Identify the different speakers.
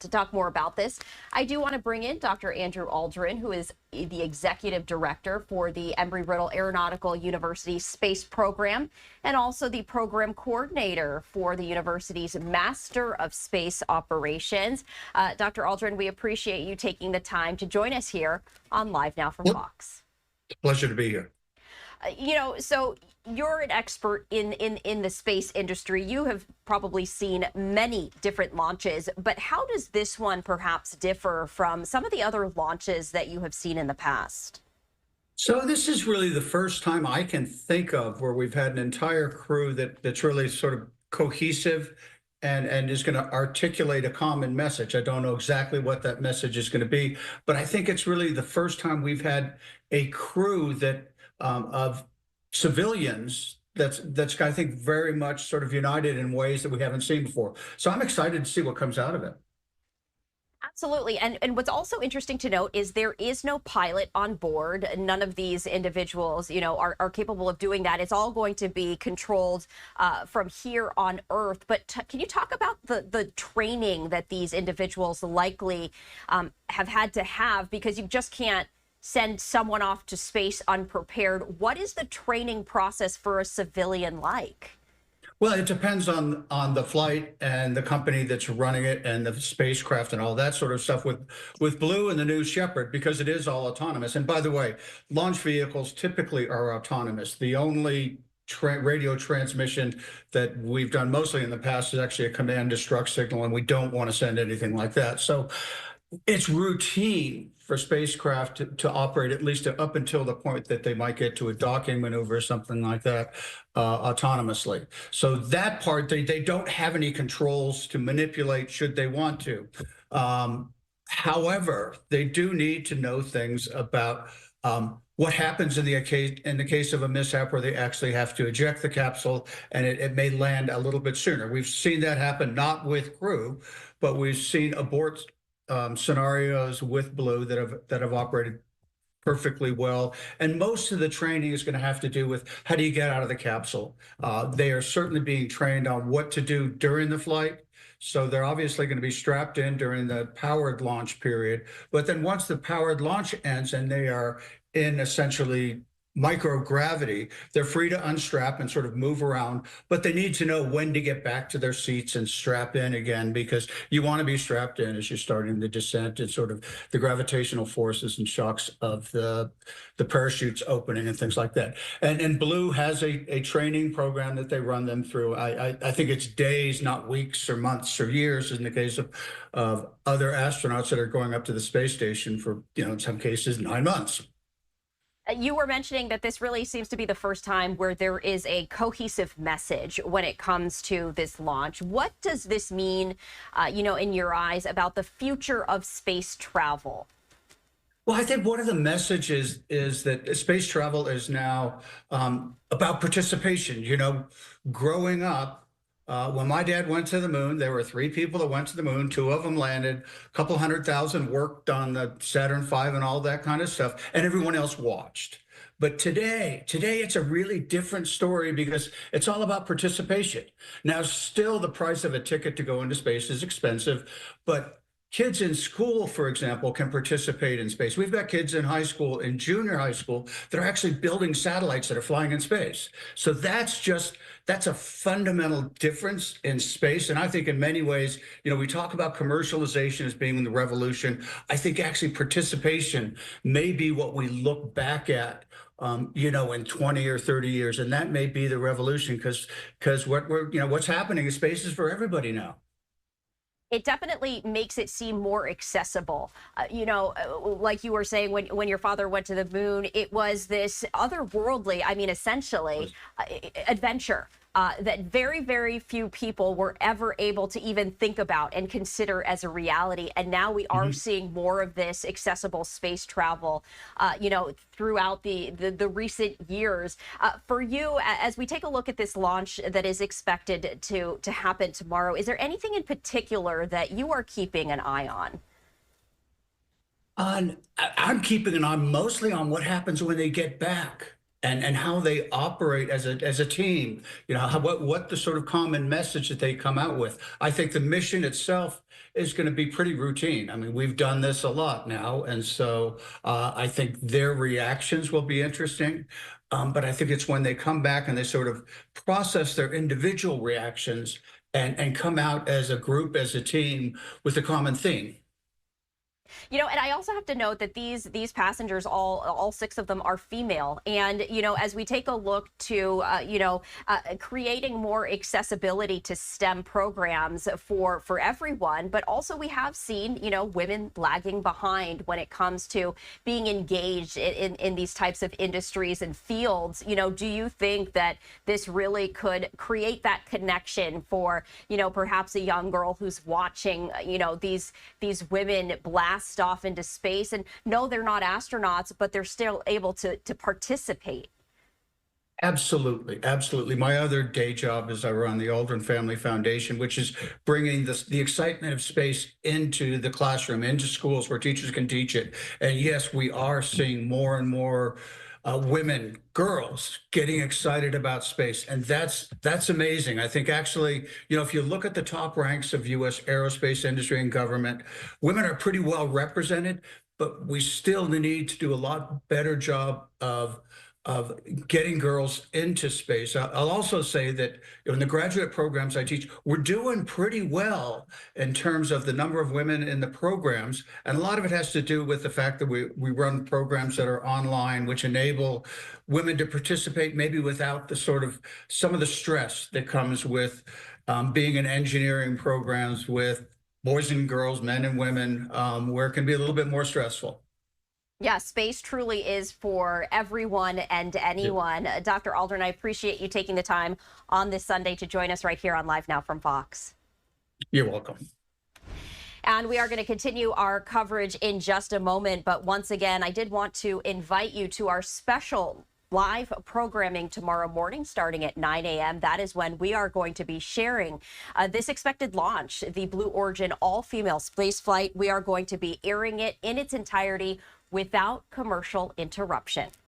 Speaker 1: to talk more about this, I do want to bring in Dr. Andrew Aldrin, who is the executive director for the Embry-Riddle Aeronautical University Space Program and also the program coordinator for the university's Master of Space Operations. Dr. Aldrin, we appreciate you taking the time to join us here on Live Now from Fox.
Speaker 2: Pleasure to be here.
Speaker 1: So you're an expert in the space industry. You have probably seen many different launches, but how does this one perhaps differ from some of the other launches that you have seen in the past?
Speaker 2: So this is really the first time I can think of where we've had an entire crew that's really sort of cohesive and is going to articulate a common message. I don't know exactly what that message is going to be, but I think it's really the first time we've had a crew that of civilians that's I think very much sort of united in ways that we haven't seen before. So I'm excited to see what comes out of it.
Speaker 1: Absolutely. And what's also interesting to note is there is no pilot on board. None of these individuals, are capable of doing that. It's all going to be controlled from here on Earth. But can you talk about the training that these individuals likely have had to have, because you just can't send someone off to space unprepared? What is the training process for a civilian like?
Speaker 2: Well, it depends on the flight and the company that's running it and the spacecraft and all that sort of stuff with Blue and the New Shepard, because it is all autonomous. And by the way, launch vehicles typically are autonomous. The only radio transmission that we've done mostly in the past is actually a command destruct signal, and we don't want to send anything like that. So it's routine for spacecraft to operate, at least up until the point that they might get to a docking maneuver or something like that, autonomously. So that part, they don't have any controls to manipulate should they want to. However, they do need to know things about what happens in the case of a mishap where they actually have to eject the capsule and it may land a little bit sooner. We've seen that happen, not with crew, but we've seen abort scenarios with Blue that have operated perfectly well. And most of the training is going to have to do with how do you get out of the capsule. They are certainly being trained on what to do during the flight. So they're obviously going to be strapped in during the powered launch period. But then once the powered launch ends and they are in essentially microgravity, they're free to unstrap and sort of move around, but they need to know when to get back to their seats and strap in again, because you want to be strapped in as you're starting the descent and sort of the gravitational forces and shocks of the parachutes opening and things like that. And Blue has a training program that they run them through. I think it's days, not weeks or months or years in the case of other astronauts that are going up to the space station for, in some cases, 9 months.
Speaker 1: You were mentioning that this really seems to be the first time where there is a cohesive message when it comes to this launch. What does this mean, in your eyes, about the future of space travel?
Speaker 2: Well, I think one of the messages is that space travel is now about participation. Growing up, when my dad went to the moon, there were 3 people that went to the moon. 2 of them landed. A couple 100,000 worked on the Saturn V and all that kind of stuff, and everyone else watched. But today it's a really different story because it's all about participation. Now, still the price of a ticket to go into space is expensive, but kids in school, for example, can participate in space. We've got kids in high school, in junior high school, that are actually building satellites that are flying in space. So that's a fundamental difference in space. And I think in many ways, we talk about commercialization as being the revolution. I think actually participation may be what we look back at, in 20 or 30 years. And that may be the revolution because what's happening in space is for everybody now.
Speaker 1: It definitely makes it seem more accessible. Like you were saying, when your father went to the moon, it was this otherworldly, essentially, adventure that very, very few people were ever able to even think about and consider as a reality. And now we are seeing more of this accessible space travel, throughout the recent years. For you, as we take a look at this launch that is expected to happen tomorrow, is there anything in particular that you are keeping an eye on?
Speaker 2: I'm keeping an eye mostly on what happens when they get back. and how they operate as a team, you know, what the sort of common message that they come out with. I think the mission itself is going to be pretty routine. I mean, we've done this a lot now, and so I think their reactions will be interesting. But I think it's when they come back and they sort of process their individual reactions and come out as a group, as a team, with a common theme.
Speaker 1: You know, and I also have to note that these passengers, all six of them, are female. And you know, as we take a look to creating more accessibility to STEM programs for everyone, but also we have seen, you know, women lagging behind when it comes to being engaged in these types of industries and fields. You know, do you think that this really could create that connection for, you know, perhaps a young girl who's watching, you know, these women blast off into space, and no, they're not astronauts, but they're still able to participate?
Speaker 2: Absolutely, absolutely. My other day job is I run the Aldrin Family Foundation, which is bringing the excitement of space into the classroom, into schools where teachers can teach it. And yes, we are seeing more and more women, girls, getting excited about space, and that's amazing. I think actually, you know, if you look at the top ranks of U.S. aerospace industry and government, women are pretty well represented, but we still need to do a lot better job of getting girls into space. I'll also say that in the graduate programs I teach, we're doing pretty well in terms of the number of women in the programs. And a lot of it has to do with the fact that we run programs that are online, which enable women to participate maybe without the sort of some of the stress that comes with being in engineering programs with boys and girls, men and women, where it can be a little bit more stressful.
Speaker 1: Yeah, space truly is for everyone and anyone.
Speaker 2: Yeah.
Speaker 1: Dr. Aldrin, I appreciate you taking the time on this Sunday to join us right here on Live Now from Fox.
Speaker 2: You're welcome.
Speaker 1: And we are going to continue our coverage in just a moment. But once again, I did want to invite you to our special live programming tomorrow morning starting at 9 a.m. That is when we are going to be sharing this expected launch, the Blue Origin all-female space flight. We are going to be airing it in its entirety without commercial interruption.